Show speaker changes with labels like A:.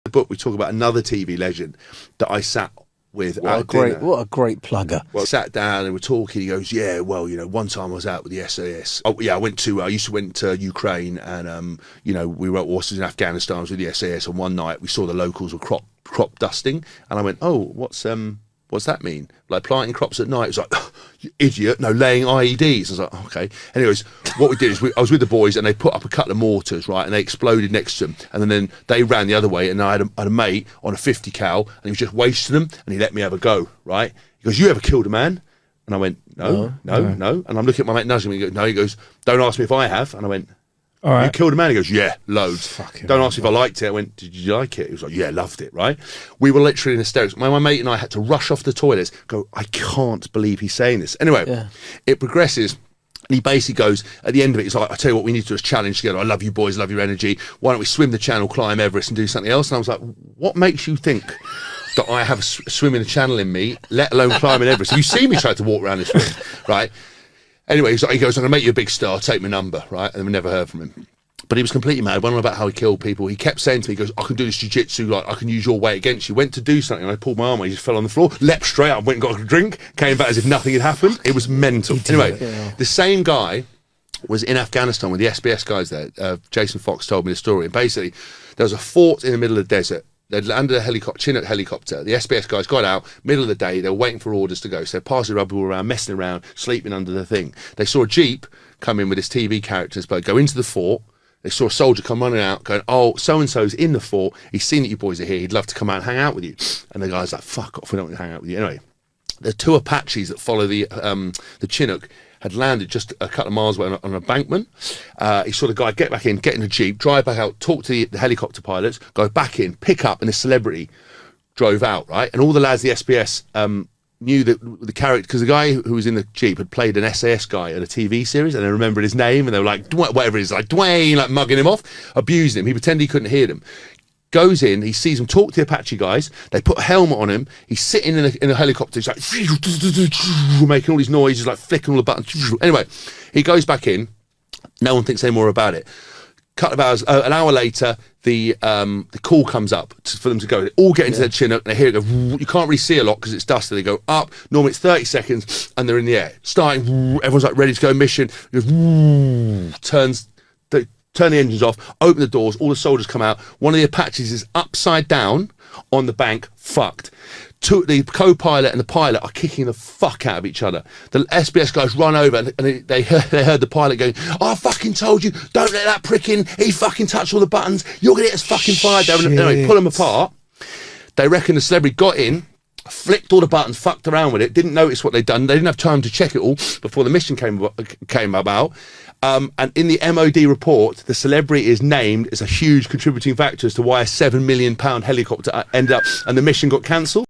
A: the book we talk about another TV legend that I sat with
B: what a great plugger.
A: Well, sat down and we're talking. He goes, yeah, well, you know, one time I was out with the SAS. Oh yeah, I used to went to Ukraine, and you know, we were at Wasps in Afghanistan. I was with the SAS, and one night we saw the locals were crop dusting, and I went, oh, what's that mean? Like planting crops at night? It was like, oh, you idiot, no, laying IEDs. I was like, okay. Anyways, what we did is I was with the boys, and they put up a couple of mortars, right, and they exploded next to them, and then they ran the other way, and I had a mate on a 50 cal, and he was just wasting them, and he let me have a go, right? He goes, you ever killed a man? And I went, no. And I'm looking at my mate nudging me, he goes, no. He goes, don't ask me if I have. And I went, all right. You killed a man? He goes, yeah, loads. Don't ask me if I liked it. I went, did you like it? He was like, yeah, loved it, right? We were literally in hysterics. My mate and I had to rush off the toilets, go, I can't believe he's saying this. Anyway, It progresses. And he basically goes, at the end of it, he's like, I tell you what, we need to do is challenge together. I love you boys, love your energy. Why don't we swim the channel, climb Everest, and do something else? And I was like, what makes you think that I have a swim in the channel in me, let alone climbing Everest? Have you seen me try to walk around this room, right? Anyway, he goes, I'm going to make you a big star, take my number, right? And we never heard from him. But he was completely mad. Went on about how he killed people. He kept saying to me, he goes, I can do this jiu-jitsu, like, I can use your weight against you. Went to do something, and I pulled my arm away, he just fell on the floor, leapt straight up, went and got a drink, came back as if nothing had happened. It was mental. Anyway, the same guy was in Afghanistan with the SBS guys there. Jason Fox told me the story. And basically, there was a fort in the middle of the desert. They'd landed a Chinook helicopter. The SBS guys got out, middle of the day, they were waiting for orders to go. So they're passing rugby ball around, messing around, sleeping under the thing. They saw a Jeep come in with his TV characters, but go into the fort. They saw a soldier come running out, going, oh, so-and-so's in the fort. He's seen that you boys are here. He'd love to come out and hang out with you. And the guy's like, fuck off, we don't want to hang out with you. Anyway, the two Apaches that follow the Chinook had landed just a couple of miles away on an embankment. He saw the guy get back in, get in the Jeep, drive back out, talk to the helicopter pilots, go back in, pick up, and the celebrity drove out, right? And all the lads, the SBS, knew that the character, because the guy who was in the Jeep had played an SAS guy at a TV series, and they remembered his name, and they were like, whatever it is, like Dwayne, like mugging him off, abusing him. He pretended he couldn't hear them. Goes in, he sees them talk to the Apache guys, they put a helmet on him, he's sitting in a helicopter, he's like making all these noises, like flicking all the buttons. Anyway, he goes back in, no one thinks any more about it. Couple of hours, an hour later, the call comes up for them to go. They all get into their Chinook, and they hear it go. You can't really see a lot because it's dusty. They go up. Normally it's 30 seconds, and they're in the air. Starting, everyone's like ready to go mission. It goes, turn the engines off, open the doors, all the soldiers come out. One of the Apaches is upside down on the bank, fucked. The co-pilot and the pilot are kicking the fuck out of each other. The SBS guys run over, and they heard the pilot going, oh, I fucking told you, don't let that prick in. He fucking touched all the buttons. You're going to get us fucking fired. Anyway, pull them apart. They reckon the celebrity got in, flicked all the buttons, fucked around with it, didn't notice what they'd done. They didn't have time to check it all before the mission came about. And in the MOD report, the celebrity is named as a huge contributing factor as to why a £7 million helicopter ended up, and the mission got cancelled.